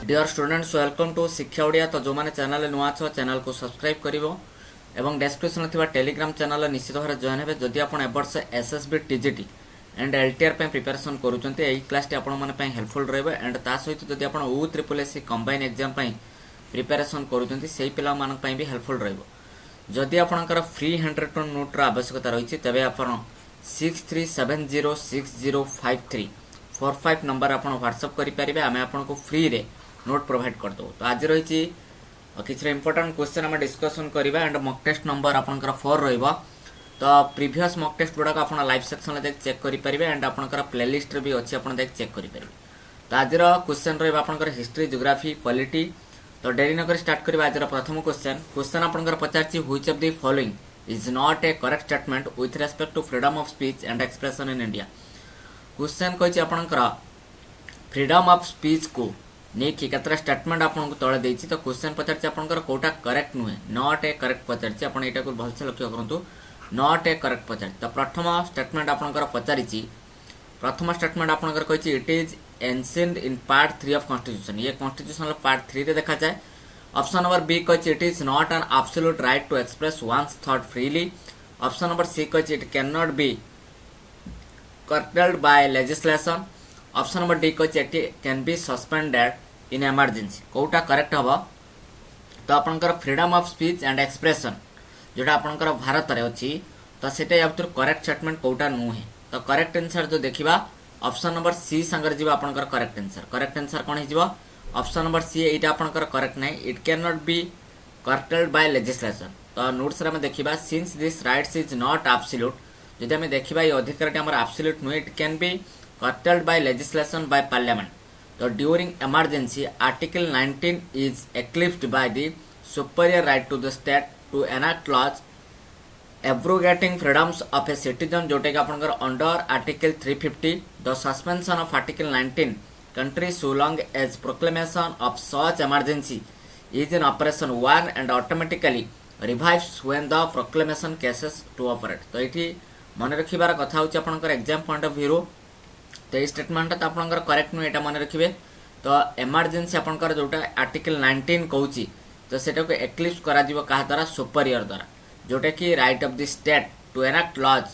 Dear students welcome to शिक्षा ओडिया। तो जो मैंने चैनल नुआ छ चैनल को सब्सक्राइब करिवो एवं डिस्क्रिप्शन थिबा टेलीग्राम चैनल निश्चित भाव जॉइन हेबे जदि आपण एबर्ष एसएसबी टीजीटी एंड एलटीआर पे प्रिपरेशन करूचंते एई क्लास टी आपण माने पे हेल्पफुल रहबे। एंड ता सहित जदि आपण ओ ट्रिपल एससी कंबाइन एग्जाम पे प्रिपरेशन करूचंती सेही पिला मानक पे भी हेल्पफुल रहबो। जदि आपणकर फ्री हैंड रिटन नोट रा आवश्यकता रहिछि तबे आपण 6370605345 नंबर आपण व्हाट्सएप करि परिबे। आमे आपण को फ्री रे नोट प्रोवाइड कर दो। तो आज रही किसी इंपोर्टेंट क्वेश्चन आम डिस्कसन करवा एंड मॉक टेस्ट नंबर आपंकर 4 रहिबो। तो प्रीवियस मॉक टेस्ट गुड़ाक आप लाइव सेक्शन में चेक करेंगे एंड आपंकर प्लेलिस्ट भी अच्छी आप चेक करेंगे। तो आज क्वेश्चन रहा आपंकर हिस्ट्री ज्योग्राफी पॉलिटी। तो डेरी नक स्टार्ट करवा आज प्रथम क्वेश्चन आपंकर पचार which of the following is not a correct statement with respect to freedom of speech and expression in India. Question कही आपंकर फ्रीडम ऑफ स्पीच को नहीं कि केतरा स्टेटमेंट आपको तले देछि। तो क्वेश्चन पचार आपंकर कोटा करेक्ट नुहे नॉट ए करेक्ट पचार आपण एटा को भलसे लक्ष्य करंतु नॉट ए करेक्ट पचार। तो प्रथम स्टेटमेंट आपंकर पचारिछि प्रथम स्टेटमेंट आपंकर कहिछि it is enshrined in part 3 of constitution. ये कॉन्स्टिट्यूशन पार्ट 3 रे देखा जाए। ऑप्शन नंबर बी कहिछि it is not an absolute right to express one's thought freely. Option number C कहिछि it can not be curtailed by legislation। Option number D कहिछि it can be suspended in emergency. कोटा correct हबो। तो आपनकर freedom of speech and expression जोटा आपनकर भारत रे अछि तो सेटा या भीतर करेक्ट स्टेटमेंट कोटा नुहे। तो करेक्ट आंसर जो देखिबा ऑप्शन नंबर सी संगर जीवा आपनकर करेक्ट आंसर। करेक्ट आंसर कोन हिजबो ऑप्शन नंबर सी। एटा आपनकर करेक्ट नै it can not be curtailed by legislation। तो नोट्स रे हम देखिबा since this rights is not absolute जदि हम देखिबा ये अधिकारटी हमर एब्सोल्यूट नुहे it can B curtailed by legislation by parliament। तो during emergency article 19 is eclipsed by the superior right to the state to enact laws abrogating freedoms of a citizen Jote कि आपनकर under article 350 the suspension of article 19 country so long as proclamation of such emergency is in operation 1 and automatically revives when the proclamation ceases to operate। तो ये मन रखिबार कथा होची आपनकर exam point of view. तो ये स्टेटमेंट तो आपनकर करेक्ट नु एटा मन रखिबे। तो इमरजेंसी आपनकर जोटा आर्टिकल 19 कहूची तो सेटा को एक्लिप्स करा जीवो कहा द्वारा सुपीरियर द्वारा जोटा कि right of the state to enact laws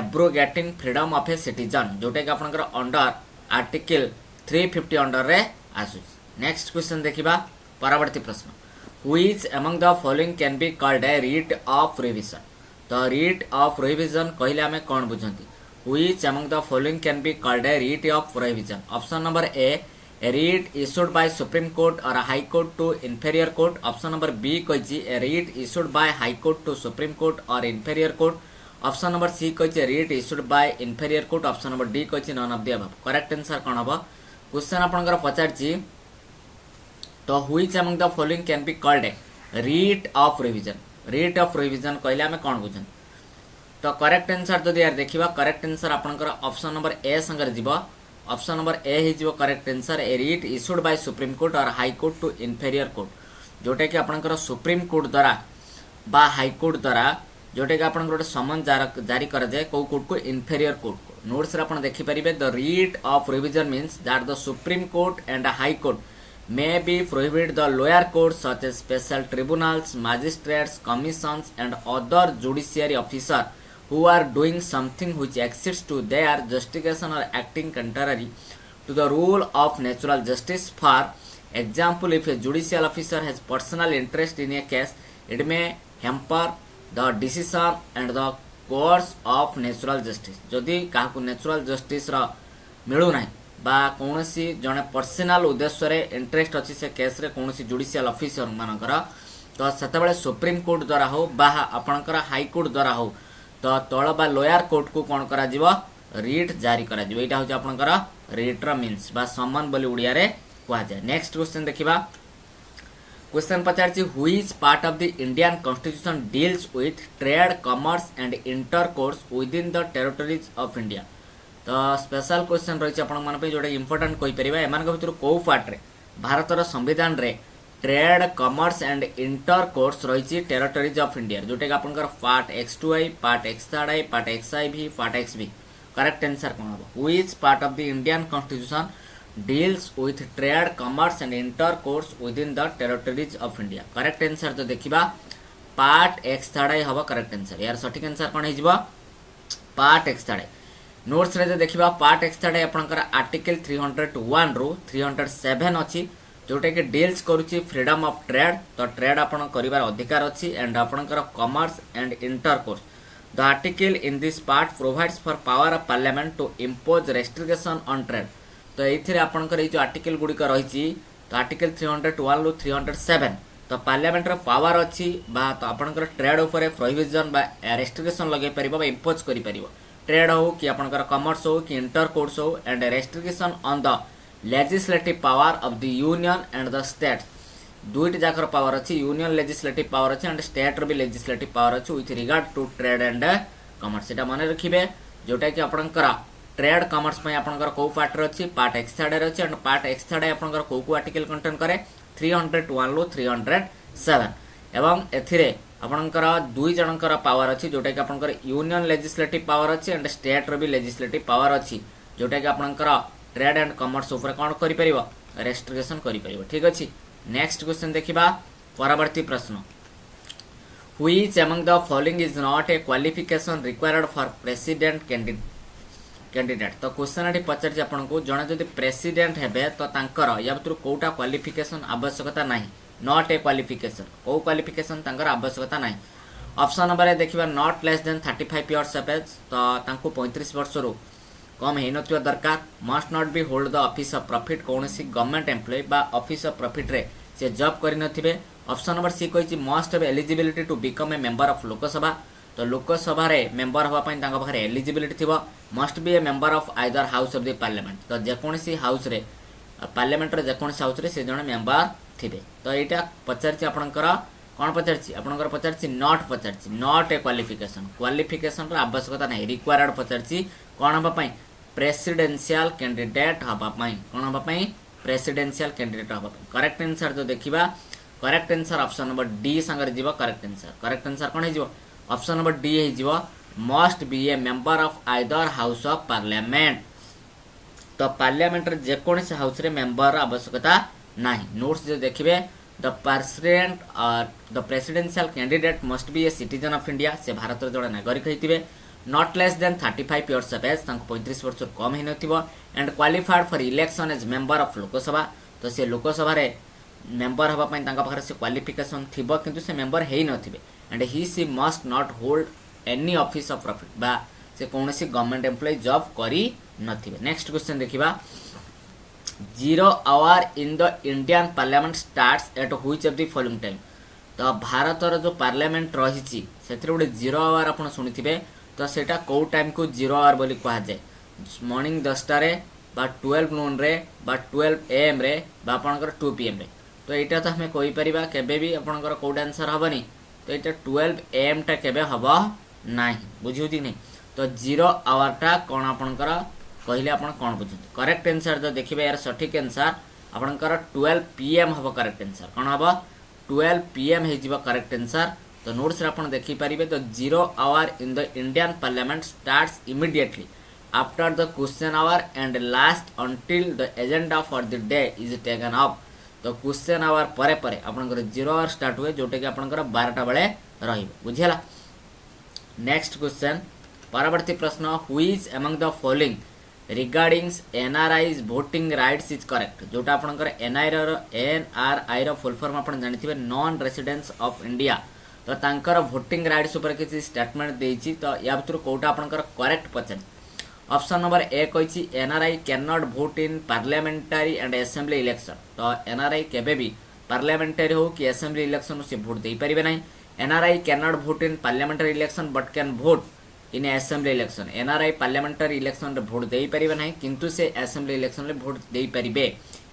abrogating freedom of a citizen जोटा कि आपनकर अंडर आर्टिकल 350 अंडर रे आसु। नेक्स्ट क्वेश्चन देखिबा परवर्ती प्रश्न which among the following can be called a writ of revision. तो रिट ऑफ रिविजन कहले हमें कोन बुझंती which among the following can be called a writ of revision। Option number a writ issued by supreme court or a high court to inferior court। Option number b कहिछि a writ issued by high court to supreme court or inferior court। Option number c कहिछि writ issued by inferior court। Option number d कहिछि none of the above। Correct answer कोन हबो question आपनकर पचारछि तो which among the following can be called a writ of revision। writ of revision कहले हमें कोन बुझन। तो करेक्ट आंसर जदि यार देखिबा करेक्ट आंसर आपनकर ऑप्शन नंबर ए संगर जीवो। ऑप्शन नंबर ए हि जीवो correct answer A writ issued by supreme court और high court to inferior court जोटा कि आपनकर सुप्रीम कोर्ट द्वारा बा हाई कोर्ट द्वारा जोटा कि आपनकर गोटे समन जारी करा जाय को कोर्ट को इंफेरियर कोर्ट को। नोट्स रे आपण देखि परिबे the writ of revision means that the supreme court and high court may be prohibit the lower courts such as special tribunals magistrates commissions and other judiciary officer who are doing something which exceeds to their justification or acting contrary to the rule of natural justice। For example, if a judicial officer has personal interest in a case, it may hamper the decision and the course of natural justice। जदि काहाकु natural justice रा मिलु नाही बा कोनोसी जने personal उद्देश्य रे interest अछि से केस रे कोनोसी जुडिशियल ऑफिसर मानकर तो सेतबेले सुप्रीम कोर्ट द्वारा हो बा आपनकर हाई कोर्ट द्वारा हो तो तळ बा लोअर कोर्ट को कोन करा जीवो रिट जारी करा जीवो। एटा होची आपनकर रिट रा मींस बा सम्मान बोली उडिया रे कुआ जाय। नेक्स्ट क्वेश्चन देखिबा क्वेश्चन पचारछि which part of the Indian constitution deals with trade commerce and intercourse within the territories of India. तो स्पेशल क्वेश्चन रही आपण मन पे जोटा इंपोर्टेंट कहि परिबा एमान के भितर को पार्ट रे भारत रो संविधान रे ट्रेड कॉमर्स एंड इंटरकोर्स रही टेरिटरीज ऑफ इंडिया जोटा कि आपनकर part x2i part x3i part xiv part xb। Correct answer कोन हबो which part of the Indian constitution deals with trade commerce and intercourse within the territories of India. Correct answer तो देखिबा part X third आई हबो correct answer. यार सठिक answer कोन हिजबो part X third. नोट्स रे देखिबा पार्ट एक्स थर्ड आपनकर आर्टिकल 301 रु 307 अछि जोटा कि डील्स करूची फ्रीडम ऑफ ट्रेड। तो ट्रेड आपण करिवार अधिकार अछि एंड आपनकर commerce and intercourse. The article in this part provides for power of parliament to impose restriction on trade. तो एथिरे आपनकर ए जो आर्टिकल गुडी का रहिची तो आर्टिकल 301 रु 307 तो पार्लियामेंट रो पावर अछि बा तो आपनकर ट्रेड ऊपर प्रोहिबिशन बा रेस्ट्रिक्शन लगे परिबो बा इम्पोज करि परिबो। ट्रेड हो कि आपनकर कमर्स हो कि इंटरकोर्स हो and restriction on the legislative power of the union and the state. दुईट जाकर पावर अच्छी यूनियन लेजिस्लेटिव पावर अच्छी एंड स्टेट भी लेजिस्लेटिव पावर अच्छी with regard to trade and commerce. एटा मन रखिबे जोटा कि आपनकर ट्रेड कमर्स पय आपनकर को पार्ट रे अच्छी पार्ट एक्स थर्ड रे अच्छी एंड पार्ट एक्स थर्ड आपनकर को आर्टिकल कंटेन करे 301 लो 307 एवं एथिरे आपनकर दुई जनकर पावर अच्छी जोटा कि आपनकर यूनियन लेजिस्लेटिव पावर अच्छी एंड स्टेट रो भी लेजिस्लेटिव पावर अच्छी जोटा कि आपनकर ट्रेड एंड कमर्स ऊपर कोन करि परिबो रेस्ट्रिक्शन करि परिबो। ठीक अछि नेक्स्ट क्वेश्चन देखिबा परवर्ती प्रश्न which among the following is not a qualification required for president candidate. तो क्वेश्चन एटी पचार जे आपन को जणे जदि प्रेसिडेंट हेबे तो तांकर या भीतर कोटा क्वालिफिकेशन आवश्यकता नाही नॉट ए क्वालिफिकेशन को क्वालिफिकेशन तांकर आवश्यकता नाही। ऑप्शन नंबर ए देखिबा not less than 35 years of age तो तांको 35 वर्ष रो कम है नथिबा दरकार। Must not be hold the office of profit कोनसी गवर्नमेंट एम्प्लॉय बा ऑफिस ऑफ प्रॉफिट रे से जॉब करि नथिबे। ऑप्शन नंबर सी कहिछि must have eligibility to become a member of Lok Sabha तो लोकसभा रे मेंबर होबा पई तांका पाखरे एलिजिबिलिटी थिबो। Must be a member of either house of the parliament तो जे कोनसी हाउस रे पार्लियामेंट रे जे कोनसी हाउस रे से जने मेंबर थिबे। तो एटा पचारछि आपनकर कोन पचारछि आपनकर पचारछि नॉट पचारछि नॉट ए क्वालिफिकेशन रो आवश्यकता नै रिक्वायर्ड पचारछि कोन होबा पई प्रेसिडेंशियल कैंडिडेट हबा पई कोन हबा पई प्रेसिडेंशियल कैंडिडेट हबा पई। करेक्ट आंसर जो देखिबा correct answer option number D संगर जीवो करेक्ट आंसर कोन हे जीवो ऑप्शन नंबर डी हे जीवो must be a member of either house of parliament. तो पार्लियामेंट रे जे कोनसे हाउस रे मेंबर आवश्यकता नाही। नोट्स जो देखिबे the presidential candidate must be a citizen of India से भारत रे जड़े नागरिक हेतिबे। Not less than 35 years of age 35 वर्ष कम ही नथिबो and qualified for election as member of Lok Sabha तो से लोकसभा रे मेंबर हबा पई तांका पाखरे से क्वालिफिकेशन थिबो किंतु से मेंबर हेई नथिबे and he she must not hold any office of profit बा से कोनसी गवर्नमेंट एम्प्लॉय जॉब करी नथिबे। नेक्स्ट क्वेश्चन देखिबा 0 hour in the Indian parliament starts at which of the following time. तो भारत रो जो पार्लियामेंट रहिछि सेतिर गोटे 0 आवर आपण सुनिथिबे तो सेटा को टाइम को 0 आवर बोली कहा जाए मॉर्निंग 10टा रे बा 12 नून रे बा 12 एएम रे बा आपनकर 2 पीएम रे। तो एटा तो हमें कहि परिबा केबे भी आपनकर कोड आंसर हबनी तो एटा 12 एएम टा केबे हबो नाही बुझिउती नै। तो 0 आवर टा कोन आपनकर कहिले आपन कोन बुझिउती करेक्ट आंसर तो देखिबे यार सठिक आंसर आपनकर 12 पीएम हबो करेक्ट आंसर कोन हबो 12 पीएम हे जीवो करेक्ट आंसर। तो नोट्स आपण देखि पारिबे तो 0 hour in the Indian parliament starts immediately after the question hour and last until the agenda for the day is taken up. तो क्वेश्चन आवर परे परे आपनकर 0 आवर स्टार्ट हुए जोटे कि आपनकर 12टा बेले रहिबो बुझियला। नेक्स्ट क्वेश्चन परवर्ती प्रश्न which among the following regarding NRIs voting rights is correct. जोटा आपनकर एनआरआई रो फुल फॉर्म आपण जानिथिबे नॉन रेसिडेंट्स ऑफ इंडिया तो तांकर वोटिंग राइट्स ऊपर किसी स्टेटमेंट देइछि तो या भीतर कोटा आपनकर करेक्ट पचन। ऑप्शन नंबर ए कहिछि NRI can not vote in parliamentary and assembly election तो एनआरआई केबे भी पार्लियामेंटरी हो कि असेंबली इलेक्शन से वोट देई परिबे नाही। NRI can not vote in parliamentary election but can vote in assembly election. NRI parliamentary election रे वोट देई परिबे नाही किंतु से असेंबली इलेक्शन रे वोट देई परिबे।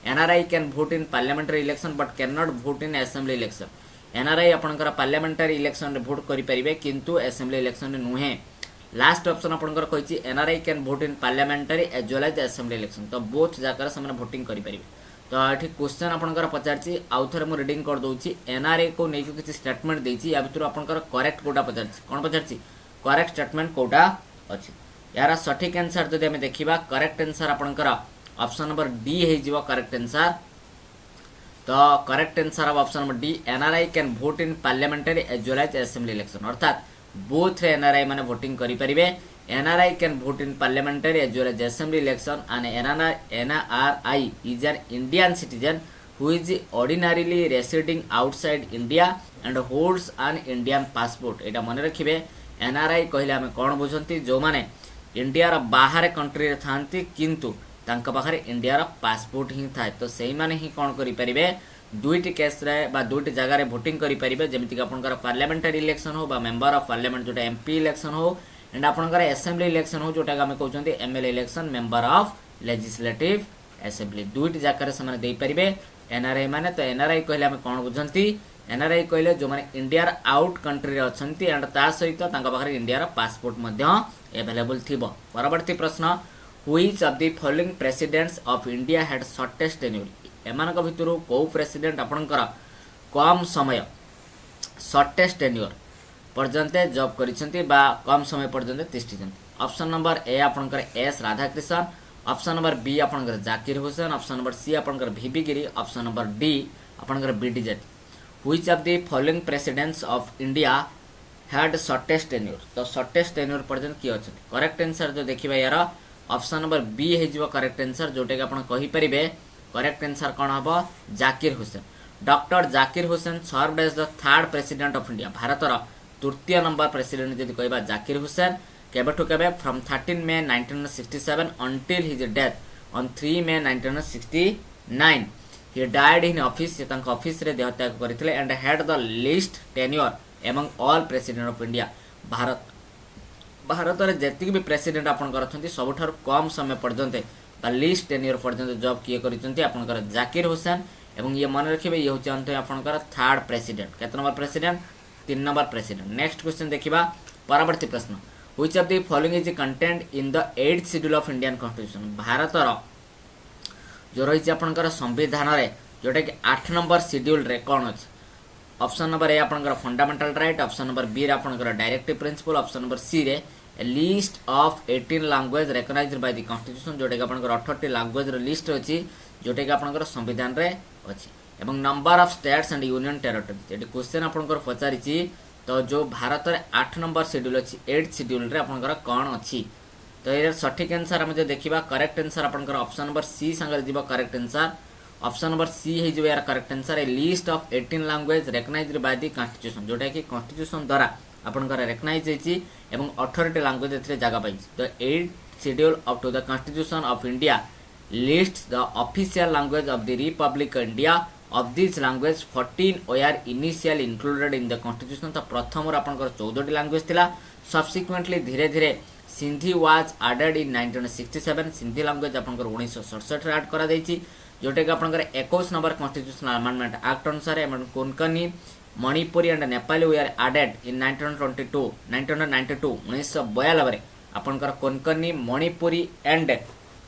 NRI can vote in parliamentary election but can not vote in assembly election. NRI आपनकर पार्लियामेंटरी इलेक्शन रे वोट करि परिबे किंतु असेंबली इलेक्शन रे नुहे। लास्ट ऑप्शन आपनकर कहिछि NRI can vote in parliamentary as well as assembly election तो बोथ जाकर से वोटिंग करि परिबे। तो एठी क्वेश्चन आपनकर पचारछि आउथरे मु रीडिंग कर दउछि एनआरआई को नै किछि स्टेटमेंट देछि या भितर आपनकर करेक्ट कोटा पचारछि कोन पचारछि करेक्ट स्टेटमेंट कोटा अछि। यार सठिक आंसर जदि हम देखिबा करेक्ट आंसर आपनकर ऑप्शन नंबर डी हो करेक्ट आंसर। तो correct answer of option number D NRI can vote in parliamentary as well as assembly election अर्थात बोथ रे एनआरआई माने वोटिंग करि परिबे। NRI can vote in parliamentary as well as assembly election and NRI is an Indian citizen who is ordinarily residing outside India and holds an Indian passport। एटा मन रखिबे NRI कहले हमें कौन बुझंती जो माने इंडिया रा बाहर कंट्री रे थांती किंतु तांका पाखरे इंडिया रा पासपोर्ट ही थाए तो सेही माने ही कौन करि परिबे दुईटी केस रे बा दुईटी जगह रे वोटिंग करि परिबे जेमिति कि आपनकर पार्लियामेंटरी इलेक्शन हो बा मेंबर ऑफ पार्लियामेंट जोटा एमपी इलेक्शन हो एंड आपनकर असेंबली इलेक्शन हो जोटा हमें कहउचंती MLA election member of legislative assembly दुईटी जगह रे समान देई परिबे एनआरआई माने। तो एनआरआई कहले हमें कौन बुझंती एनआरआई कहले जो माने इंडिया रा आउट कंट्री रे अछंती एंड ता सहित तांका पाखरे इंडिया रा पासपोर्ट मध्ये अवेलेबल थिबो। परवर्ती प्रश्न which of the following presidents of India had shortest tenure एमानक भितरु को प्रेसिडेंट आपनकर कम समय शॉर्टेस्ट टेन्योर पर्यंत जॉब करिसंती बा कम समय पर्यंत तिष्ठिसंती। ऑप्शन नंबर ए आपनकर S Radhakrishnan, option number B आपनकर Zakir Hussain, option number C आपनकर V B Giri, option number D आपनकर B D Jatti. Which of the following presidents of India had shortest tenure तो शॉर्टेस्ट टेन्योर पर्यंत किए अछि करेक्ट आंसर जो देखिबा यार ऑप्शन नंबर बी हे जिवो करेक्ट आंसर जोटे कि आपण कहि परिबे करेक्ट आंसर कोन हबो Zakir Hussain. Doctor Zakir Hussain served as the third president of India Bharat रा तृतीय नंबर प्रेसिडेंट जदि कहबा जाकिर हुसैन केबेठु केबे from 13 may 1967 until his death on 3 May 1969 he died in office से तंक ऑफिस रे देहत्याग करथिले and had the least tenure among all president of India Bharat रे जेतिक भी प्रेसिडेंट आपन करथंती सबठार कम समय पर्यंत बा लीस्ट टेन्योर पर्यंत जॉब किए करिसंती आपन कर जाकिर हुसैन एवं ये मन रखिबे ये होचे अंत आपन कर थर्ड प्रेसिडेंट केत number president 3 number president. Next question देखिबा परवर्ती प्रश्न which of the following is content in the 8th schedule of Indian constitution Bharat रो जो रही आपनकर संविधान रे जोटा कि 8 नंबर शेड्यूल रे कोन अछि। ऑप्शन नंबर ए आपनकर fundamental right, option number B रे आपनकर directive principle, option number C रे A list of 18 language recognised by the constitution जोटा कि आपनकर 18 लैंग्वेज रो लिस्ट अछि जोटा कि आपनकर संविधान रे अछि एवं number of states and union territories eighty question आपनकर पचारिछि तो जो भारत रे 8 नंबर शेड्यूल अछि 8th शेड्यूल रे आपनकर कोन अछि तो ये सठिक आंसर हम जे देखिबा करेक्ट आंसर आपनकर ऑप्शन नंबर सी संग दिबा correct answer option number C हे जो यार correct answer a list of 18 language recognised by the constitution जोटा कि कॉन्स्टिट्यूशन द्वारा आपनकर रिकॉग्नाइज हेछि एवं 18 लैंग्वेज एथरे जागा पाइछि। तो 8th schedule of to the constitution of India lists the official language of the Republic of India. Of these language 14 were initially included in the constitution। तो प्रथम आपनकर 14 लैंग्वेज थिला सब्सिक्वेंटली धीरे धीरे Sindhi was added in 1967 Sindhi language आपनकर 1967 रे add करा दैछि जोटे कि आपनकर 21 नंबर कॉन्स्टिट्यूशनल अमेंडमेंट एक्ट अनुसार एमन Konkani Manipuri and Nepali they are added in 1992 1992 रे आपनकर कोंकणी मणिपुरी एंड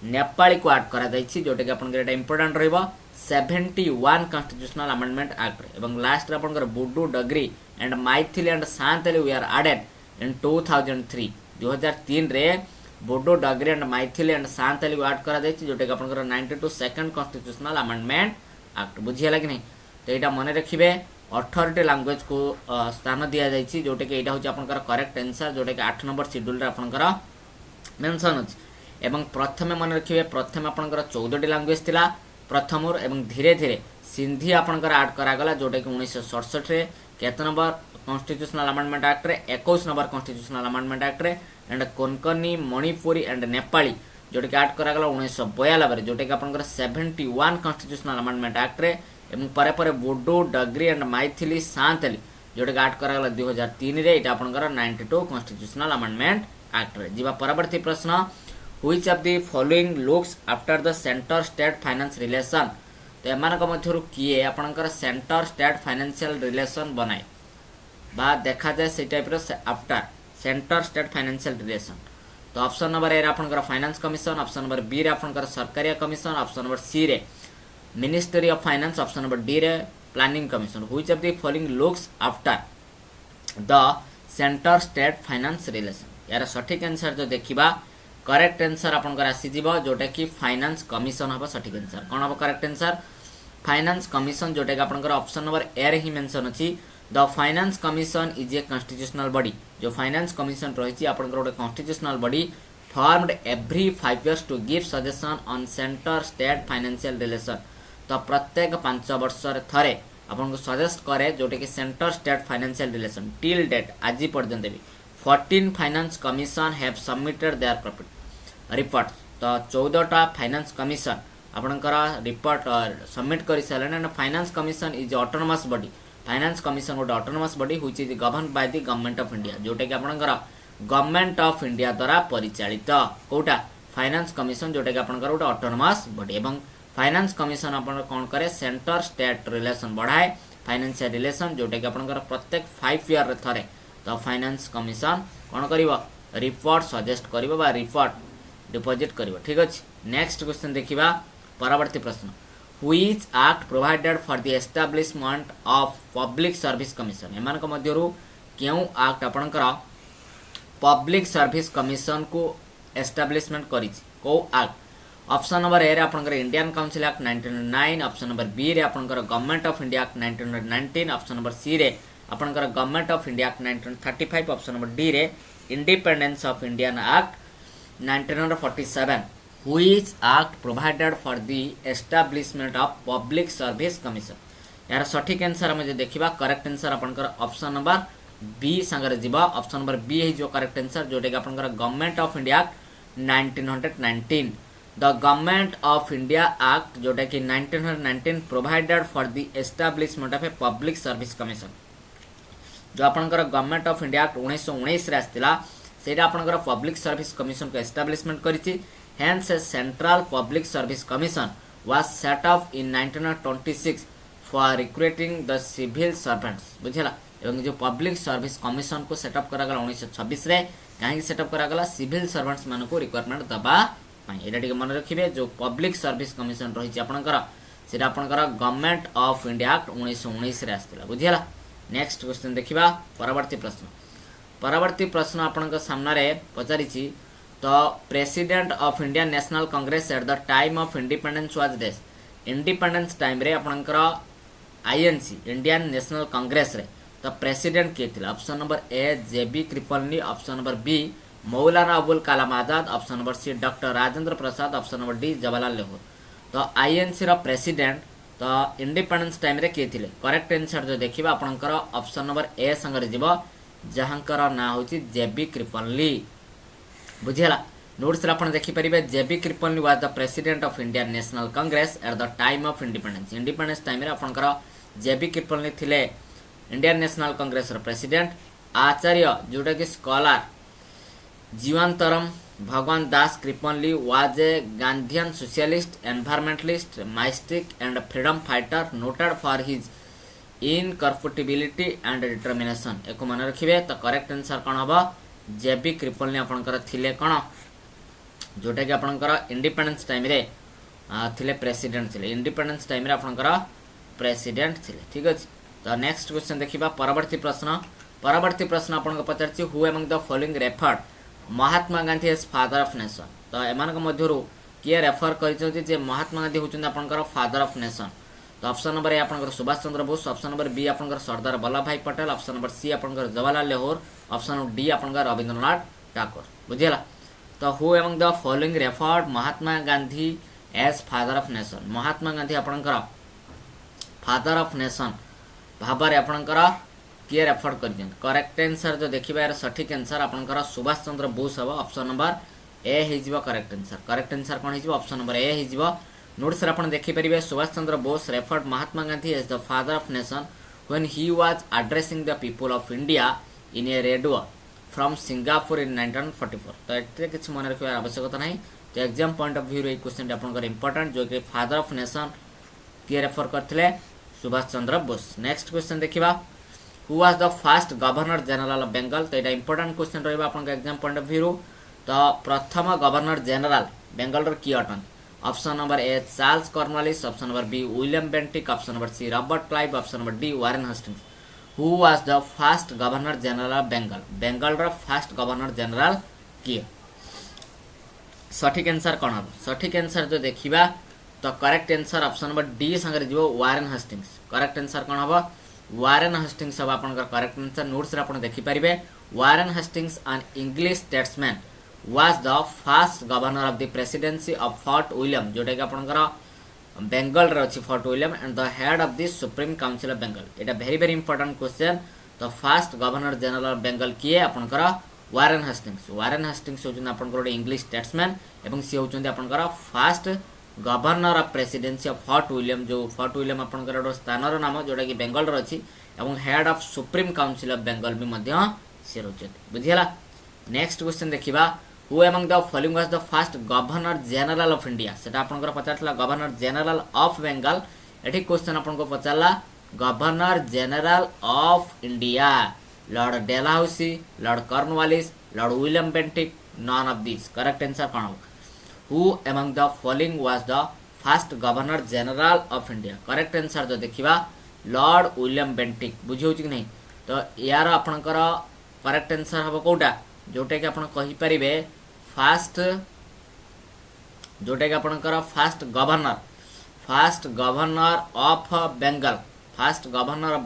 नेपाली को ऐड करा दैछि जोटे कि आपनकर एटा इंपोर्टेंट रहबो 71 कॉन्स्टिट्यूशनल अमेंडमेंट एक्ट एवं लास्ट रे आपनकर Bodo Dogri and Maithili and Santhali way are added in 2003 रे बोडो डगरी एंड मैथिली एंड सांथाली को ऐड करा दैछि जोटे कि आपनकर 92 सेकंड कॉन्स्टिट्यूशनल अमेंडमेंट एक्ट बुझिया लागि नै तो एटा मन रखिबे 18 लैंग्वेज को स्थान दिया जाइछि जोटे कि एटा होछि आपनकर करेक्ट आंसर जोटे कि 8 नंबर शेड्यूल रे आपनकर मेंशन अछि एवं प्रथमे मन रखिबे प्रथम आपनकर 14 लैंग्वेज थिला प्रथम एवं धीरे धीरे सिंधी आपनकर ऐड करा गला जोटे कि 1967 रे केत नंबर कॉन्स्टिट्यूशनल अमेंडमेंट एक्ट रे 21 नंबर कॉन्स्टिट्यूशनल अमेंडमेंट एक्ट रे एंड कोंकणी मणिपुरी एंड नेपाली जोटे कि ऐड करा गला 1992 रे जोटे कि आपनकर 71 कॉन्स्टिट्यूशनल अमेंडमेंट एक्ट रे एवं परे परे बोडो डगरी एंड मैथिली सांथाली जोटे कि ऐड करा गला 2003 रे एटा आपनकर 92 कॉन्स्टिट्यूशनल अमेंडमेंट एक्ट रे जीवा परवर्ती प्रश्न Which of the following looks after the center state finance relation तो एमानक मध्यरु किए आपनकर सेंटर स्टेट फाइनेंशियल रिलेशन बनाए बा देखा जाए से टाइप रो after centre state financial relation तो ऑप्शन नंबर ए आपनकर finance commission option number B रे आपनकर सरकारी कमिशन ऑप्शन नंबर सी रे ministry of finance option number D रे planning commission which of the following looks after the centre state finance relation यार सठिक answer जो देखिबा करेक्ट आंसर आपनकर आसी जीवो जोटा कि फाइनेंस कमिशन हबो सठिक आंसर कोन हबो करेक्ट आंसर फाइनेंस कमिशन जोटा कि आपनकर ऑप्शन नंबर ए रे ही मेंशन अछि the finance commission is a constitutional body जो फाइनेंस कमिशन रही आपनकर गोटे constitutional body formed every 5 years to give suggestion on centre state financial relation तो प्रत्येक 5 वर्ष थरे आपन को सजेस्ट करे जोटे कि centre state financial relation till date आज पर्यंत भी 14 finance commission have submitted their profit report तो 14टा फाइनेंस कमिशन आपनकर रिपोर्ट सबमिट कर सारे and finance commission is autonomous body finance commission गोटे autonomous body which is govern by the government of India जोटा कि आपनकर गवर्नमेंट ऑफ इंडिया द्वारा परिचालित कोटा फाइनेंस कमिशन जोटा कि आपनकर गोटे ऑटोनोमस बॉडी एवं फाइनेंस कमिशन आपन कोन करे सेंटर स्टेट रिलेशन बढ़ाए फाइनेंशियल रिलेशन जोटा कि आपनकर प्रत्येक 5 ईयर रे थरे तो फाइनेंस कमिशन कोन करिवो रिपोर्ट सजेस्ट करिवो बा रिपोर्ट डिपॉजिट करिवो ठीक अछि नेक्स्ट क्वेश्चन देखिबा परवर्ती प्रश्न which act provided for the establishment of public service commission एमान को मध्यरु केउ एक्ट आपनकर पब्लिक सर्विस कमिशन को एस्टैब्लिशमेंट करिछि को एक्ट ऑप्शन नंबर ए रे आपनकर Indian council act 1909 option number B रे आपनकर government of India act 1919 option number C रे आपनकर government of India act 1935 option number D रे independence of Indian act 1947 which act provided for the establishment of public service commission यार सठिक answer हम जे देखिबा करेक्ट आंसर आपनकर option number B संगे जीवा ऑप्शन नंबर बी है जो करेक्ट आंसर जोटे कि आपनकर government of India 1919 the government of India act जोटा कि 1919 provided for the establishment of a public service commission जो आपनकर गवर्नमेंट ऑफ इंडिया एक्ट 1919 रे आस्तिला सेटा आपनकर पब्लिक सर्विस कमिशन को एस्टैब्लिशमेंट करिछि hence a central public service commission was set up in 1926 for recruiting the civil servants बुझला एवं जो पब्लिक सर्विस कमिशन को सेटअप करा गला 1926 रे काहे सेटअप करा गला सिविल सर्वेंट्स मान को रिक्वायरमेंट दबा पई एटा ठीक मन रखिबे जो पब्लिक सर्विस कमिशन रही छि आपनकर सेटा आपनकर गवर्नमेंट ऑफ इंडिया एक्ट 1919 रे आस्तिला बुझियला नेक्स्ट क्वेश्चन देखिबा परवर्ती प्रश्न आपनकर सामने रे पचारि छि तो president of Indian National Congress at the time of independence was this independence time रे आपनकर आईएनसी इंडियन नेशनल कांग्रेस रे तो प्रेसिडेंट किए थे option number A J B Kripalani option number B Maulana Abul Kalam Azad option number C doctor Rajendra Prasad option number D Jawaharlal Nehru तो INC रो president तो independence time रे किए थे करेक्ट आंसर जो देखिबा आपनकर ऑप्शन नंबर ए संगे जीवो जहांकर ना होची जेबी कृपलानी बुझियला नोट्स रे आपण देखि परिबे J B Kripalani was the president of Indian National Congress at the time of independence time रे आपनकर जेबी कृपलानी थिले Indian National Congress president Acharya जोटा कि scholar Jivatram Bhagwan Das Kripalani was a Gandhian socialist environmentalist mystic and freedom fighter noted for his incorruptibility and determination एको मन रखिबे तो correct answer कोन हबो जेबी कृपलानी आपनकर थिले कोन जोटा कि आपनकर इंडिपेंडेंस टाइम रे थिले प्रेसिडेंट थिले इंडिपेंडेंस टाइम रे आपनकर प्रेसिडेंट थिले ठीक अछि तो नेक्स्ट क्वेश्चन देखिबा परवर्ती प्रश्न आपन को पचारछि who among the following referred Mahatma Gandhi as father of nation तो एमान को मध्यरु के रेफर करिसथि जे महात्मा गांधी होचन आपनकर फादर ऑफ नेशन तो ऑप्शन नंबर ए आपनकर Subhash Chandra Bose option number B आपनकर Sardar Vallabh bhai Patel option number C आपनकर Jawaharlal Nehru option number D आपनकर रविंद्रनाथ ठाकुर बुझियला तो who among the following referred Mahatma Gandhi as father of nation Mahatma Gandhi आपनकर फादर ऑफ नेशन भाबर आपनकर किए रेफर कर करेक्ट आंसर जो देखिबा यार सठिक आंसर आपनकर सुभाष चंद्र बोस हबो ऑप्शन नंबर ए हिजबो करेक्ट आंसर कोन हिजबो ऑप्शन नंबर ए हिजबो नोट्स रे आपण देखि परिबे Subhash Chandra Bose referred Mahatma Gandhi as the father of nation when he was addressing the people of India in a radio from Singapore in 1944 तो एते किछ मन रखिबा आवश्यकता नाही तो एग्जाम पॉइंट ऑफ व्यू रे क्वेश्चन आपनकर इंपोर्टेंट जो कि फादर ऑफ नेशन किए रेफर करथिले सुभाष चंद्र बोस नेक्स्ट क्वेश्चन देखिबा who was the first governor general of Bengal तो एटा इंपोर्टेंट क्वेश्चन रहबा आपन एग्जाम पॉइंट ऑफ व्यू तो प्रथम गवर्नर जनरल बेंगल र की अटन option number A Charles Cornwallis option number B William Bentinck option number C Robert Clive option number D Warren Hastings who was the first governor general of Bengal Bengal र first governor general की सठिक answer कौन हम सठिक answer जो देखा तो correct answer option number D संगे जो वारेन हेस्टिंग्स करेक्ट आंसर कौन हम वारेन हेस्टिंग्स हम आप करेक्ट आंसर नोट्स रे आपण देखि परिबे Warren Hastings an English statesman was the first governor of the presidency of Fort William जोटा कि आपनकर बेंगल रे अछि Fort William and the head of the supreme council of Bengal एटा वेरी वेरी इंपोर्टेंट क्वेश्चन तो first governor general of Bengal किए आपनकर Warren Hastings होचन आपनकर इंग्लिश स्टेट्समैन एवं सी होचन आपनकर first governor of presidency of Fort William जो फोर्ट विलियम आपनकर स्थानर नाम जोटा कि बेंगल रे अछि एवं head of supreme council of Bengal भी मध्य से रहउछन बुझियला नेक्स्ट क्वेश्चन देखिबा who among the following was the first governor general of India सेटा आपनकर पचारला गवर्नर जनरल ऑफ बेंगल एठी क्वेश्चन आपनको पचारला governor general of India Lord Dalhousie Lord Cornwallis Lord William Bentinck none of this correct answer कौन हो who among the following was the first governor general of India correct answer जो देखिबा Lord William Bentinck बुझी होची कि नहीं तो यार आपनकर करेक्ट आंसर हबो कोटा जोटा कि आपण कहि परिबे फर्स्ट जोटा कि आपनकर फर्स्ट गवर्नर ऑफ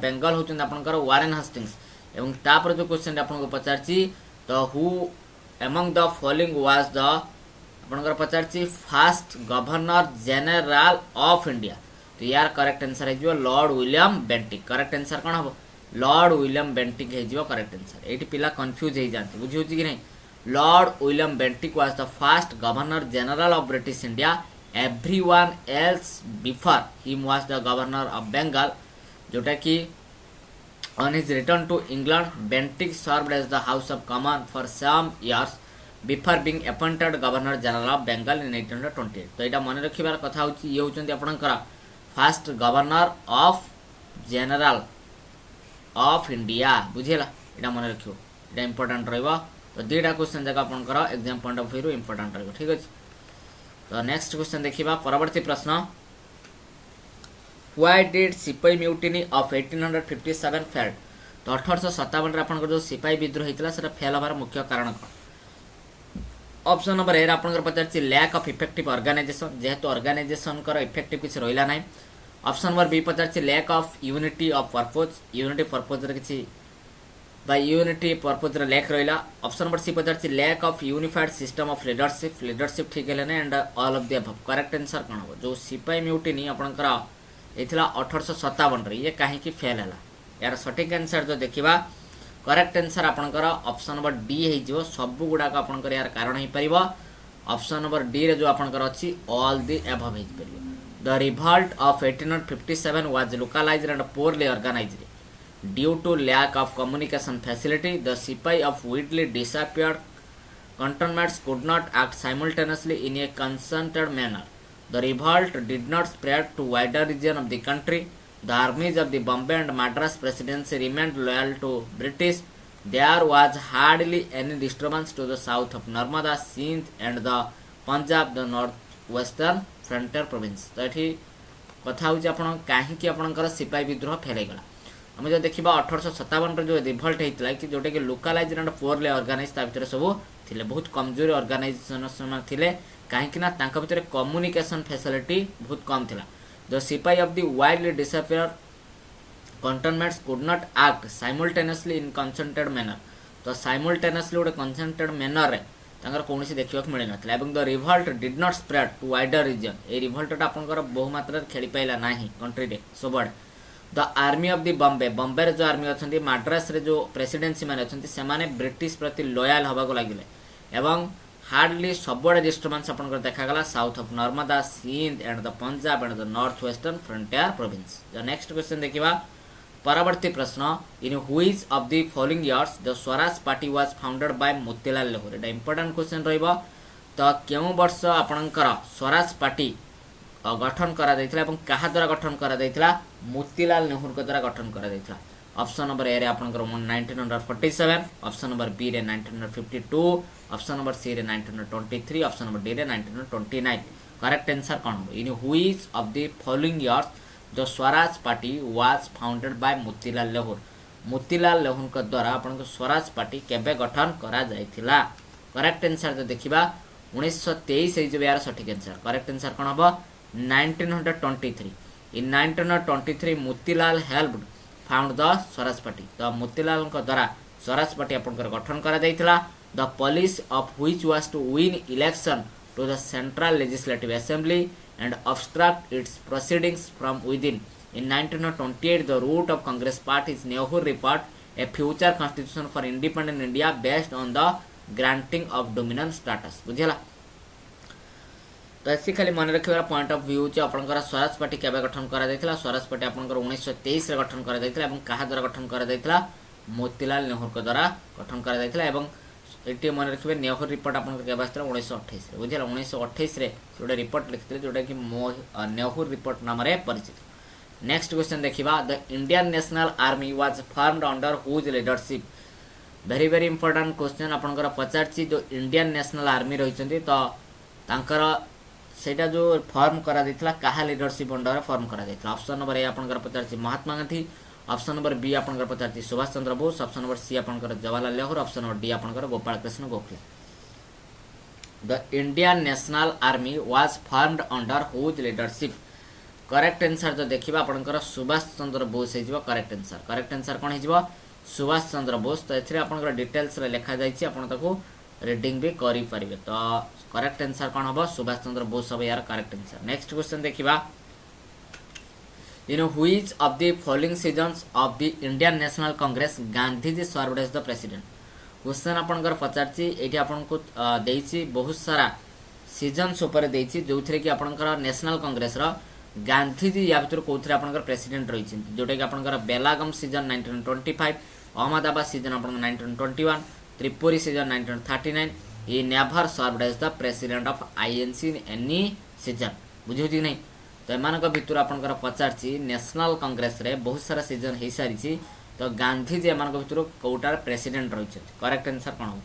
बेंगल होचन आपनकर वारेन हेस्टिंग्स एवं तापर जो क्वेश्चन आपनको पचारची तो who among the following was the आपनकर पचारची first governor general of India तो यार करेक्ट आंसर है जो Lord William Bentinck correct answer कौन हम लॉर्ड विलियम बेंटिक है जो करेक्ट आंसर एटी पिला कंफ्यूज हो जाते बुझी होची कि नहीं Lord William Bentinck was the first governor general of British India everyone else before him was the governor of Bengal जोटा कि on his return to England Bentinck served as the House of Commons for some years before being appointed governor general of Bengal in 1828 तो एटा मन रखिबार कथा होची ये होचंती आपनकर first governor of general of India बुझिला एटा मन रखियो एटा इंपोर्टेंट रहइबो तो दुईटा क्वेश्चन जगह आपनकर exam point of view important रहइबो ठीक अछि तो नेक्स्ट क्वेश्चन देखिबा परवर्ती प्रश्न Why did सिपाही म्यूटिनी ऑफ 1857 फेल तो 1857 रे आपनकर जो सिपाही विद्रोह हितला सेटा फेल होबार मुख्य कारण कोन ऑप्शन नंबर ए रे आपनकर पचारछि लैक ऑफ इफेक्टिव ऑर्गेनाइजेशन जेहेतु ऑर्गेनाइजेशन कर इफेक्टिव किछ रहिला नै ऑप्शन नंबर बी पचारछि lack of unity of purpose रे किछि बाय यूनिटी पर्पस रे लैक रहिला ऑप्शन नंबर सी पचारछि lack of unified system of leadership ठीक हेले नै and all of the above correct answer कोन हो जो सिपाही म्यूटिनी आपनकर एथिला 1857 रे ये काहे की फेल हला यार सटीक आंसर जो देखिबा करेक्ट आंसर आपनकर ऑप्शन नंबर डी हे जो सब गुडा का आपनकर यार कारण हे परिबो ऑप्शन नंबर डी रे जो आपनकर अछि ऑल द अबव हे परिबो the revolt of 1857 was localised and poorly organised due to lack of communication facility the sipahi of widely disappeared cantonments could not act simultaneously in a concerted manner. The revolt did not spread to wider region of the country. The armies of the Bombay and Madras presidency remained loyal to British. There was hardly any disturbance to the south of Narmada, Sindh and the Punjab, the northwestern frontier province. तो ये कथा हूँ आपण कहीं आपणकर सिपाही विद्रोह fail गला आम जो देखा 1857 जो रिभल्ट होता है कि जोटा कि लोकालाइज एंड पोरली ऑर्गेनाइज भितर सब थे बहुत कमजोरी ऑर्गेनाइजेशन थे कहीं भितर कम्युनिकेशन फैसिलिटी बहुत कम थिला the sipahi of the widely disappear cantonments could not act simultaneously in concentrated manner तो साइमल्टेनियसली गोटे कंसंट्रेटेड मैनर रे तांकर कोनोसी देखिबाक मिल नथिला एवं the revolt did not spread to wider region ए रिवोल्टटा आपनकर बहु मात्रा खेली पाइला नाही कंट्री रे सबड the army of the Bombay रे जो आर्मी अछंती मद्रास रे जो प्रेसिडेंसी माने अछंती से माने ब्रिटिश प्रति लॉयल हबा को लागिले एवं हार्डली सबड डिस्टर्बेंस आपनकर देखा गला south of Narmada Sindh and the Punjab and the north western frontier province the next question देखिबा परवर्ती प्रश्न in which of the following years the Swaraj party was founded by Motilal Nehru एटा इंपोर्टेंट क्वेश्चन रहइबो तो केउ वर्ष आपनकर स्वराज पार्टी गठन करा दैथिला एवं कहा द्वारा गठन करा दैथिला मोतीलाल नेहरू के द्वारा गठन करा दैथिला ऑप्शन नंबर ए रे आपनकर 1947 ऑप्शन नंबर बी रे 1952 ऑप्शन नंबर सी रे 1923 ऑप्शन नंबर डी रे 1929 करेक्ट आंसर कौन हो इन which of the following years the Swaraj party was founded by Motilal Nehru के द्वारा आपन स्वराज पार्टी केबे गठन करा जायथिला करेक्ट आंसर जो देखिबा 1923 यार सठिक आंसर करेक्ट आंसर कौन हम 1923 in 1923 Motilal helped found the Swaraj party तो मोतीलाल द्वारा स्वराज पार्टी आपनकर गठन करा जायतिला the policy of which was to win election to the central legislative assembly and obstruct its proceedings from within. In 1928, the root of Congress party's Nehru report, a future constitution for independent India based on the granting of dominion status. बुझेला तो ऐसी खाली मन रखिबार point of view जे आपनकर Swaraj party केबे गठन करा जायतिला Swaraj party आपनकर 1923 रे गठन करा जायतिला एवं कहा द्वारा गठन करा जायतिला मोतीलाल नेहरू के द्वारा गठन करा जायतिला एवं एटी मन रखिबे नेहरू रिपोर्ट आपनकर केबे आस्तर 1928 रे बुझेला 1928 रे जोडे रिपोर्ट लिखितले जोडा कि नेहरू रिपोर्ट नाम रे परिचित। नेक्स्ट क्वेश्चन देखिबा the Indian national army was formed under whose leadership very very important question आपनकर पचारची जो इंडियन नेशनल आर्मी रहिचंती तो तांकर सेटा जो फॉर्म करा दिथला काहा लीडरशिप अंडर फॉर्म करा दिथला ऑप्शन नंबर ए आपनकर पचारची Mahatma Gandhi option number B आपनकर पचारची Subhash Chandra Bose option number C आपनकर Jawaharlal Nehru option number D आपनकर Gopal Krishna Gokhale. The Indian national army was formed under whose leadership correct answer जो देखिबा आपनकर सुभाष चंद्र बोस हे जिवो करेक्ट आंसर कोन हे जिवो सुभाष चंद्र बोस तो एथरे आपनकर डिटेल्स रे लिखा जायछि आपन ताको रीडिंग भी करि परिबे तो करेक्ट आंसर कोन हबो सुभाष चंद्र बोस हबो यार करेक्ट आंसर। नेक्स्ट क्वेश्चन देखिबा which of the following seasons of the Indian National Congress Gandhiji served as the president question आपनकर पचारछि एठी आपनको देइछि बहुत सारा सीजन्स ऊपर देइछि जोथरे कि आपनकर नेशनल कांग्रेस रो गांधीजी या भितर कोथरे आपनकर प्रेसिडेंट रहिछि जोटा कि आपनकर बेलागम सीजन 1925 अहमदाबाद सीजन आपनकर 1921 Tripuri season 1939 he never served as the president of INC in any season बुझियो कि नहीं तो एमानक भितर आपनकर पचारछि नेशनल कांग्रेस रे बहुत सारा सीजन हे सारिछि तो गांधीजी एमानक भितर कोटार प्रेसिडेंट रहिछि करेक्ट आंसर कोन हो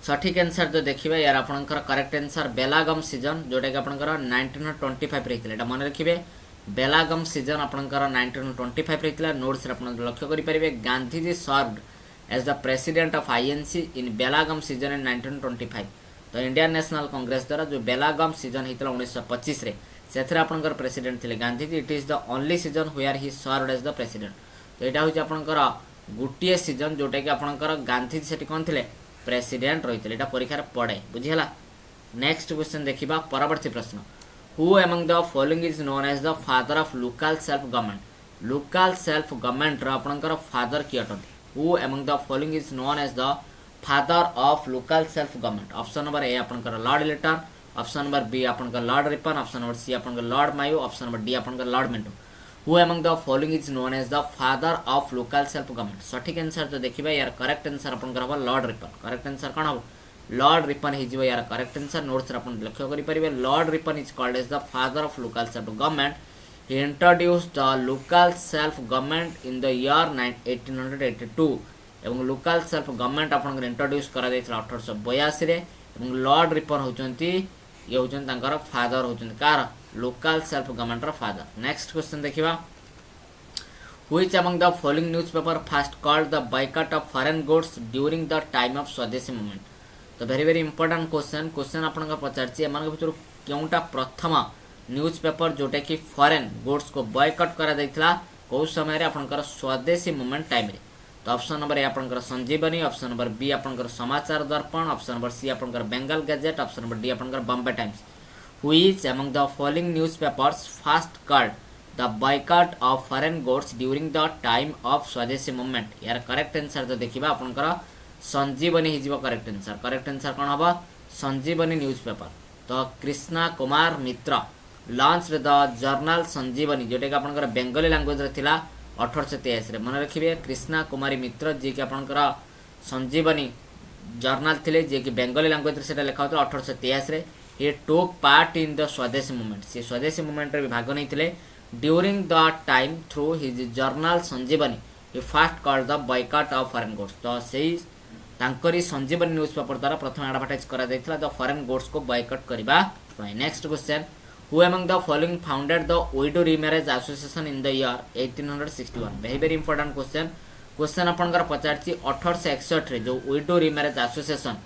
सठिक आंसर जो देखिबे यार आपनकर करेक्ट आंसर बेलागम सीजन जोटा कि आपनकर 1925 रहितले एटा मन रखिबे बेलागम सीजन आपनकर 1925 रहितला नोट्स रे आपन लक्ष्य करि परिबे Gandhiji served as the president of INC in Belgaum session in 1925 तो इंडियन नेशनल कांग्रेस द्वारा जो बेलागम सीजन हितला 1925 रे सेथरे आपनकर प्रेसिडेंट थिले Gandhiji it is the only season where he served as the president तो एटा होची आपनकर गुटिए सीजन जोटा कि आपनकर गांधीजी सेठी कोन थिले प्रेसिडेंट रहितले एटा परीक्षा रे पड़े बुझिहला। नेक्स्ट क्वेश्चन देखिबा परवर्ती प्रश्न who among the following is known as the father of local self government रो आपनकर फादर की अटंती who among the following is known as the father of local self government option number A आपनकर Lord Lytton option number B आपनकर Lord Ripon option number C आपनकर Lord Mayo option number D आपनकर Lord Minto who among the following is known as the father of local self government सठिक answer जो देखिबा यार correct answer आपनकर हबो Lord Ripon correct answer कोन हबो लॉर्ड रिपन हे जिवो यार करेक्ट आंसर नोट्स रे आपन लक्ष्य करि परिबे Lord Ripon is called as the father of local self government he introduced the local self government in the year 1882 एवं लोकल सेल्फ गवर्नमेंट आपन इंट्रोड्यूस करा दैथिला 1882 रे एवं लॉर्ड रिपन होचंती ये होचन तांकर फादर होचन कार लोकल सेल्फ गवर्नमेंट रो फादर। नेक्स्ट क्वेश्चन देखिबा which among the following newspaper first called the boycott of foreign goods during the time of स्वदेशी मूवमेंट तो वेरी वेरी इंपोर्टेंट क्वेश्चन आपन पचारछि एमान भितर केउटा प्रथम न्यूज़पेपर जोटा कि फॉरेन गुड्स को बॉयकॉट करा दैथिला को समय रे आपनकर स्वदेशी मूवमेंट टाइम रे तो ऑप्शन नंबर ए आपनकर संजीवनी ऑप्शन नंबर बी आपनकर समाचार दर्पण ऑप्शन नंबर सी आपनकर Bengal gazette option number D आपनकर Bombay times which among the following newspapers first called the boycott of foreign goods during the time of स्वदेशी movement यार correct answer जो देखिबा आपनकर संजीवनी हि जीवो करेक्ट आंसर कोन हबो संजीवनी न्यूज़पेपर तो कृष्णा कुमार मित्र लॉन्च द जर्नल संजीवनी जोटा कि आपनकर बेंगली लैंग्वेज रे थिला 1823 रे मन रखिबे कृष्णा कुमारी मित्र जे कि आपनकर संजीवनी जर्नल थिले जे कि बेंगली लैंग्वेज रे सेटा लिखा होता 1823 रे he took part in the Swadeshi movement से स्वदेशी मूवमेंट रे भाग नै थिले during the time through his journal Sanjivani he first called the boycott of foreign goods तो सेही तांकरी संजीवनी न्यूज़पेपर द्वारा प्रथम एडवर्टाइज करा दैथिला द फॉरेन गुड्स को बॉयकॉट करबा पई। Next question who among the following founded the widow remarriage association in the year 1861 very very important question आपनकर पचारछि 1861 रे जो विडो रीमैरेज एसोसिएशन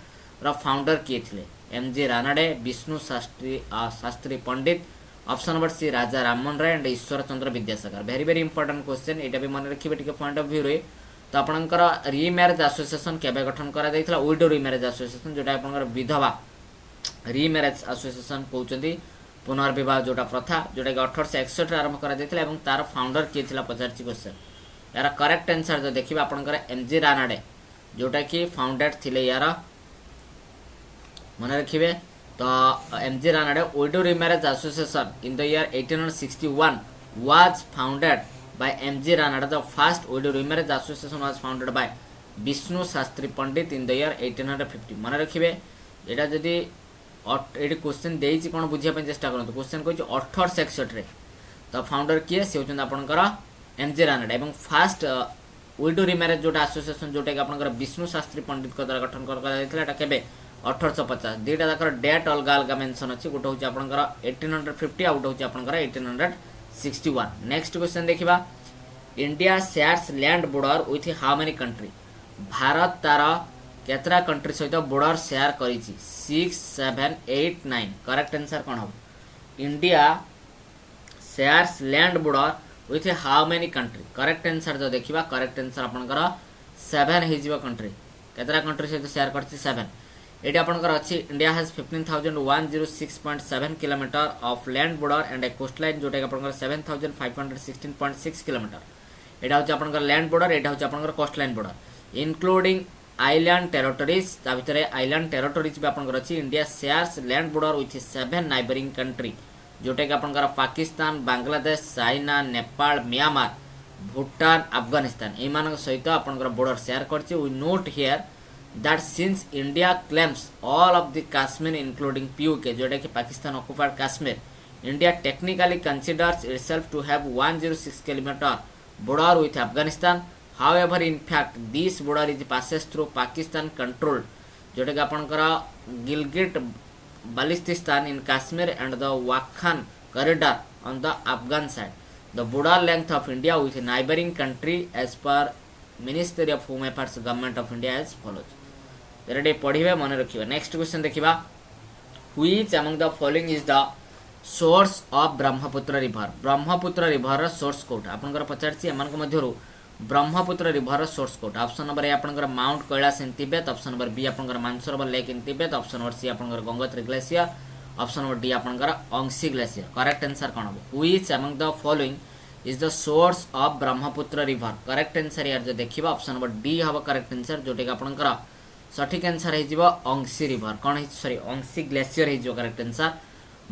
फाउंडर किए थे? MG Ranade, Vishnu Shastri Pandit, option number C Raja Rammohan Roy and Ishwar Chandra Vidyasagar. Very very important question, एटा भी मन रखिबे टिके point of view रे। तो आपनकर रीमैरेज एसोसिएशन केबे गठन करा दैथिला? विडो रीमैरेज एसोसिएशन, जोटा आपनकर विधवा रीमैरेज एसोसिएशन कहउचंदी, पुनर्विवाह जोटा प्रथा, जोटा कि 1861 आरंभ करा दैथिला एवं तार फाउंडर किए थिला पचारची क्वेश्चन। यार करेक्ट आंसर जो देखिबा आपनकर एमजी रानाडे, जोटा कि फाउंडेड थिले। यार मन रखिबे तो MG Ranade window remarriage association in the year 1861 was founded by MG Ranade. The first widow remarriage association was founded by Vishnu Shastri Pandit in the year 1850। मन रखिबे एटा जदी एटी क्वेश्चन देइछि कोन बुझिया पे चेष्टा करंतु। क्वेश्चन कहछि 1861 रे तो फाउंडर किए से होचन आपनकर एमजी रानाडे एवं फर्स्ट विडो रीमैरेज जोटा एसोसिएशन जोटा कि आपनकर विष्णु शास्त्री पंडित को द्वारा गठन करा जायतिला। एटा केबे 1850। दुईटा जाकर डेट अलग अलग मेंशन अछि, गोटे होछि आपनकर 1850 आ गोटे होछि आपनकर 1861। नेक्स्ट क्वेश्चन देखिबा, India shares land border with how many country? Bharat तार केतरा कंट्री सहित बॉर्डर शेयर करिछि? 6, 7, 8, 9। करेक्ट आंसर कोन हो? India shares land border with how many country? Correct answer जो देखिबा, करेक्ट आंसर आपनकर 7 हे जिवो कंट्री। केतरा कंट्री सहित शेयर करछि? 7। एटी आपनकर अछि India has 15,106.7 kilometre of land border and a coast line, जोटा कि आपनकर 7,516.6 किलोमीटर। एटा होछि आपनकर लैंड बॉर्डर, एटा होछि आपनकर coast line border including island territories. ता भितरे आइलैंड टेरिटरीज भी आपनकर अछि। India shares land border with 7 neighbouring country, जोटा कि आपनकर पाकिस्तान, बांग्लादेश, चाइना, नेपाल, म्यांमार, भूटान, अफगानिस्तान ए मानक सहित आपनकर बॉर्डर शेयर करछि। We note here that since India claims all of the Kashmir including PUK, जोटा कि Pakistan occupied Kashmir, India technically considers itself to have 106 kilometer border with Afghanistan. However, in fact, this border is passes through Pakistan controlled, जोटा कि आपनकर Gilgit Baltistan in Kashmir and the Wakhan corridor on the Afghan side. The border length of India with neighboring country as per Ministry of Home Affairs Government of India as follows. Ready पढ़िबे मन रखिबे। Next question देखिबा, which among the following is the source of Brahmaputra river? Brahmaputra river source कोटा आपनकर पचारछि एमानक मध्यरु Brahmaputra river source कोटा। ऑप्शन नंबर ए आपनकर mount Kailash in Tibet, option number B आपनकर Mansarovar lake in Tibet, option number C आपनकर Gangotri glacier, option number D आपनकर अंशी ग्लेशियर। करेक्ट आंसर कोन हो? Which among the following is the source of Brahmaputra river? Correct answer यार जो देखिबा option number D हबो correct answer, Jote कि आपनकर सठिक आंसर है जीवो अंशी रिवर। कौन है? सॉरी अंशी ग्लेशियर है जो correct answer.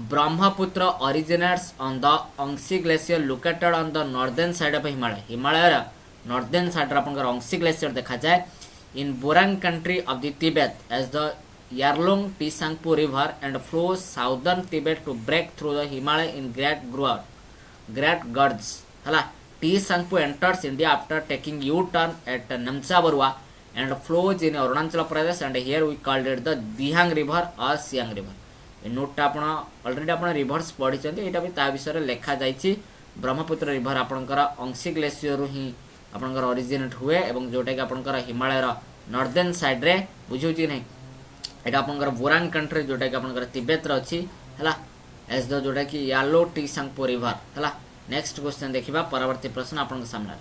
Brahmaputra originates on the Angsi glacier located on the northern side of Himalaya. Himalaya रा नॉर्दर्न साइड रा आपनकर अंशी ग्लेशियर देखा जाए in Burang country of the Tibet as the Yarlung Tsangpo river and flows southern Tibet to break through the Himalaya in great gorges. हला Tsangpo enters India after taking U turn at Namcha Barwa and flows in Arunachal Pradesh and here we called it the Dihang river or Siang river. A note आपण already आपण reverse पढी चंदी, एटा भी ता विषय रे लेखा जाईची। Brahmaputra river आपनकर Angsi glacier ही आपनकर ओरिजिनेट हुए एवं जोटा कि आपनकर हिमालय रा नॉर्दर्न साइड रे बुझौची नै, एटा आपनकर बोरांग कंट्री जोटा कि आपनकर तिब्बत रे अछि हला एज द जोटा कि यालो टीसांगपो रिवर हला। नेक्स्ट क्वेश्चन देखिबा, परवर्ती प्रश्न आपनक सामने।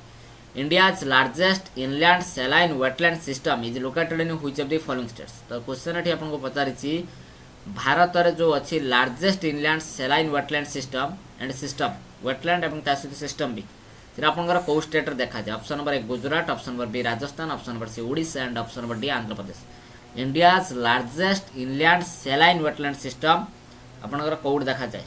India's largest inland saline wetland system is located in which of the following states? तो क्वेश्चन एठी आपन को पचारिछि भारत रे जो अछि largest inland saline wetland system and system wetland एवं तासित सिस्टम भी सेरा आपनकर को स्टेट रे देखा जाय? Option number A Gujarat, option number B Rajasthan, option number C Odisha and option number D Andhra Pradesh. India's largest inland saline wetland system आपनकर कोड देखा जाय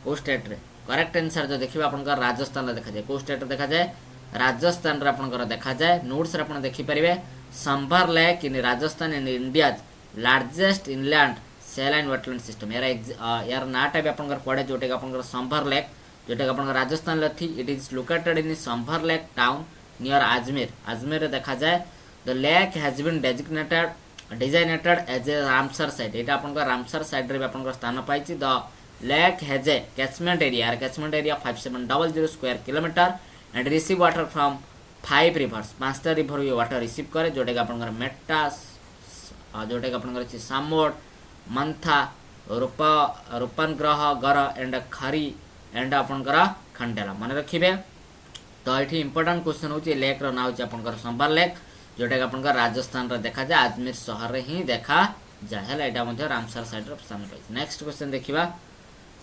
को स्टेट रे? करेक्ट आंसर जो देखिबा आपनकर राजस्थान रे देखा जाय। को स्टेट रे देखा जाय? राजस्थान रे आपनकर देखा जाए। नोट्स रे आपन देखि परिबे Sambhar lake in Rajasthan in India's largest inland saline wetland system. यार नाटा भी आपनकर पड़े जोटे आपनकर संभर लेक, जोटे आपनकर राजस्थान रे थी। It is located in Sambhar lake town near Ajmer. Ajmer रे देखा जाए the lake has been designated as a Ramsar site. एटा आपनकर रामसर साइट रे भी आपनकर स्थान पाइछि। The lake has a catchment area 5700 square kilometre and receive water from 5 rivers. 5टा रिवर ये वाटर रिसीव करे, जोटे कि आपनकर जोटा कि आपनकर अछि सामोड मंथा रूपन ग्रह गर एंड खरी एंड आपनकर खंडेला मन रखिबे। तो ये इंपोर्टेंट क्वेश्चन होची लेक रो ना होची आपनकर संबर लेक जोटा कि आपनकर राजस्थान रे देखा जाए अजमेर शहर रे ही देखा जाए हला एटा मध्ये रामसर साइड रो स्थान पाइछ। नेक्स्ट क्वेश्चन देखिबा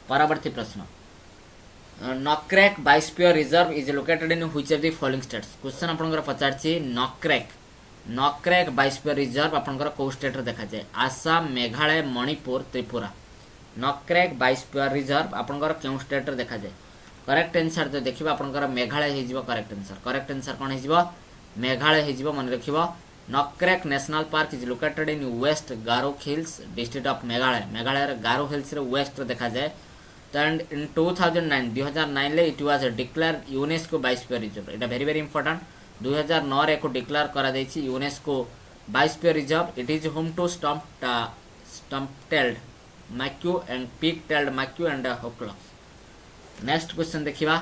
परवर्ती प्रश्न Nokrek biosphere reserve is located in which of the following states. Question आपनकर पचारछि नॉकरेक बायोस्फीयर रिजर्व आपनकर को स्टेट रे देखा जाए आसाम मेघालय मणिपुर त्रिपुरा। नॉकरेक बायोस्फीयर रिजर्व आपनकर केउ स्टेट रे देखा जाए करेक्ट आंसर जो देखिबा आपनकर मेघालय हे जिवो करेक्ट आंसर कोन हे जिवो मेघालय हे जिवो मन रखिबो। Nokrek national park is located in west Garo hills district of Meghalaya रे गारो हिल्स रे वेस्ट रे देखा जाए। एंड इन 2009 ले it was declared UNESCO biosphere reserve एटा वेरी इंपोर्टेंट 2009 रे को डिक्लेयर करा दैछि UNESCO biosphere reserve. It is home to stump tailed macaque and pig tailed macaque and hoolocks. Next question देखिबा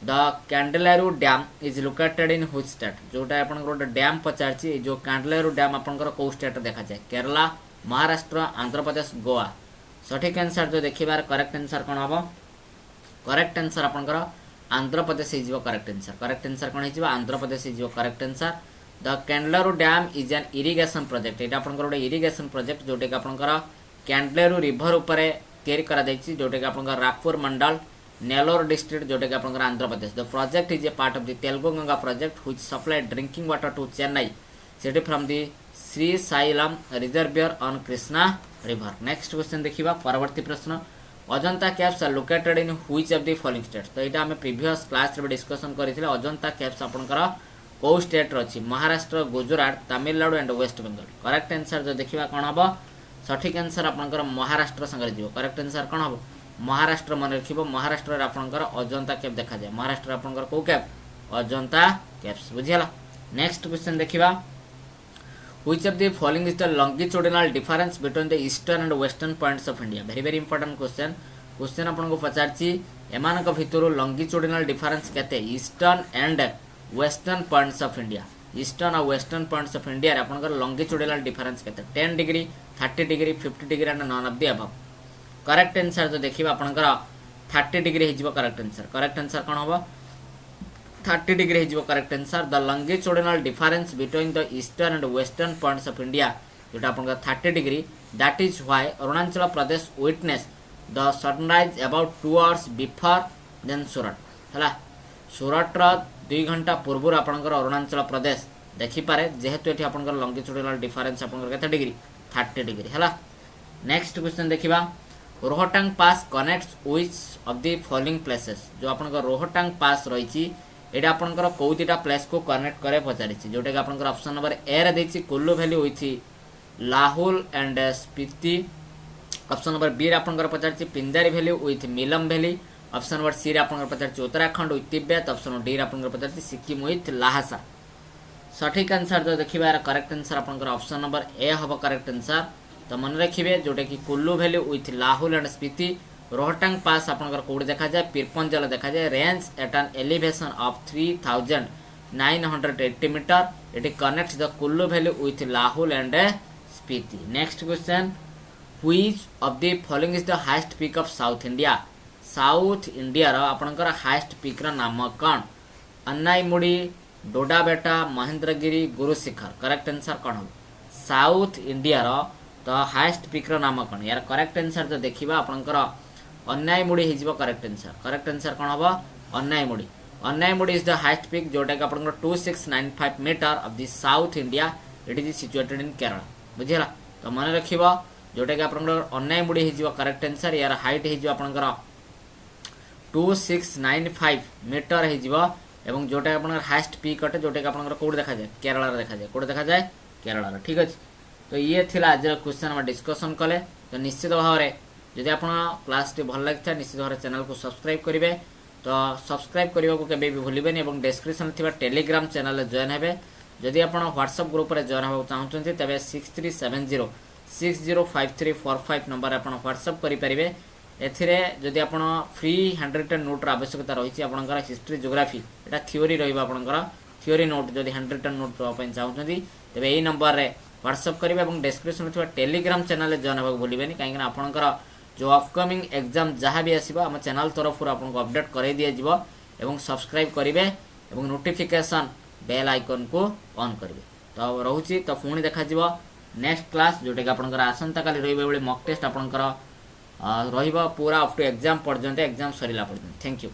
the Kandaleru dam is located in which state. जोटा आपन गोटे dam पचारछि जो कैंडलारू डैम आपनकर को स्टेट देखा जाए केरला महाराष्ट्र आंध्र प्रदेश गोवा। सठिक आंसर जो देखिबार करेक्ट आंसर कोन हबो करेक्ट आंसर आपनकर आंध्र प्रदेश हे जिवो करेक्ट आंसर कोन हे जिवो आंध्र प्रदेश हे जिवो correct answer. The Kandaleru dam is an irrigation project एटा आपनकर गोटे इरिगेशन प्रोजेक्ट जोटे कि आपनकर कैंडलारू रिवर ऊपर तयारी करा दैछि जोटे कि आपनकर रायपुर मंडल नेलोर डिस्ट्रिक्ट जोटे कि आपनकर Andhra Pradesh. The project is a part of the Telugu Ganga project which supply drinking water to Chennai city from the Srisailam reservoir on Krishna river. Next question देखिबा परवर्ती प्रश्न Ajanta caves are located in which of the following states. तो एटा हमें previous class रे discussion करिथिले Ajanta caves आपनकर को स्टेट रो अछि Maharashtra Gujarat Tamil Nadu and West Bengal. Correct answer जो देखिबा कोन हबो सठिक आंसर आपनकर महाराष्ट्र संगे जिवो करेक्ट आंसर कोन हबो महाराष्ट्र मन रखिबो। महाराष्ट्र रे आपनकर अजंता केव देखा जाय महाराष्ट्र आपनकर को केव अजंता केव्स बुझियला। नेक्स्ट क्वेश्चन देखिबा which of the following is the longitudinal difference between the eastern and western points of India. Very important question आपनको पचारछि एमानक भितरु लॉन्गिट्यूडिनल डिफरेंस केते eastern and western points of India ईस्टर्न और western points of India रे आपनकर longitudinal difference केते 10 degree 30 degree 50 degree and none of the above. Correct answer जो देखिबा आपनकर 30 डिग्री हे जिवो करेक्ट आंसर कोन हबो 30 डिग्री हे जिवो correct answer. The longitudinal difference between the eastern and western points of India जोटा आपनकर 30 degree that is why Arunachal Pradesh witness the sunrise about 2 hours before than Surat हला सूरत रो 2 घंटा पूर्व आपनकर अरुणाचल प्रदेश देखि पारे जेहेतु एठी आपनकर लॉन्गिट्यूडिनल डिफरेंस आपनकर केते डिग्री 30 डिग्री हला। नेक्स्ट क्वेश्चन देखिबा Rohtang pass connects which of the following places. जो आपनकर रोहतांग पास रहिछि एटा आपनकर कोउतिटा प्लेस को कनेक्ट करे पचारिछि जोटा कि आपनकर ऑप्शन नंबर ए रे दैछि Kullu valley with Lahaul and Spiti. Option number B रे आपनकर पचारिछि Pindari valley with Milam valley. Option number C रे आपनकर पचारिछि Uttarakhand with Tibet. Option number D रे आपनकर पचारिछि सिक्किम विथ लाहासा। सठिक आंसर जो देखिबा करेक्ट आंसर आपनकर ऑप्शन नंबर ए हबो करेक्ट आंसर। तो मन रखिबे जोटा कि Kullu valley with Lahaul and Spiti. Rohtang pass आपनकर कोड देखा जाए पीरपंजल देखा जाए range at an elevation of 3980 metre. It connects the Kullu valley with Lahaul and Spiti. Next question which of the following is the highest peak of south India. South India रो आपनकर highest peak रो नाम कोन अन्नाईमुड़ी डोडाबेटा महेंद्रगिरी गुरुशिखर। करेक्ट आंसर कोन हो south India रो तो highest peak रो नाम कोन यार करेक्ट आंसर जो देखिबा आपनकर अन्नाईमुड़ी हे जिवो करेक्ट आंसर कोन हबो Anamudi is the highest peak जोटा कि आपनकर 2695 metre of the south India. It is situated in Kerala बुझियला। तो मन रखिबो जोटा कि आपनकर अन्नाईमुड़ी हे जिवो करेक्ट आंसर यार हाइट हे जिवो आपनकर 2695 मीटर हे जिवो एवं जोटा आपनकर हाईएस्ट पीक अटे जोटा कि आपनकर कोड देखा जाए केरला रे देखा जाए केरला रे ठीक अछि। तो ये थिला आज क्वेश्चन हम डिस्कशन कले। तो निश्चित भाव में जदि आप क्लास टी भल लगी निश्चित भाव चैनल को सब्सक्राइब करेंगे। तो सब्सक्राइब करने को केबे भी भूलिबेनी एवं डिस्क्रिप्शन थिबा टेलीग्राम चैनल जॉइन हेबे। जदि आप व्हाट्सएप ग्रुप रे जॉइन होबा चाहउछन्ते तबे 6370605345 नंबर आप व्हाट्सएप करि परिबे। एथिरे जदि आप फ्री हैंड रिटन नोट आवश्यकता रही आपनकर हिस्ट्री ज्योग्राफी एटा थ्योरी रहइबा आपनकर थ्योरी नोट जदि हैंड रिटन नोट पाइन चाहउछन्ती तबे एई नंबर रे व्हाट्सअप करेंगे और डिस्क्रिप्शन में टेलीग्राम चैनल जॉइन होगा भूलें कहीं आपंकर जो अपकमिंग एग्जाम जहाँ भी आसो आम चैनल तरफ आपको अपडेट कर दिज्व एवं सब्सक्राइब करेंगे और नोटिफिकेशन बेल आइकन को ऑन करेंगे। तो रोचे तो पुणी देखा नेक्स्ट क्लास जोटा कि आपंकर आसंता काली रही मॉक टेस्ट आपंकर पूरा अप टू एग्जाम पर्यंत एग्जाम सरला पर्यंत। Thank you.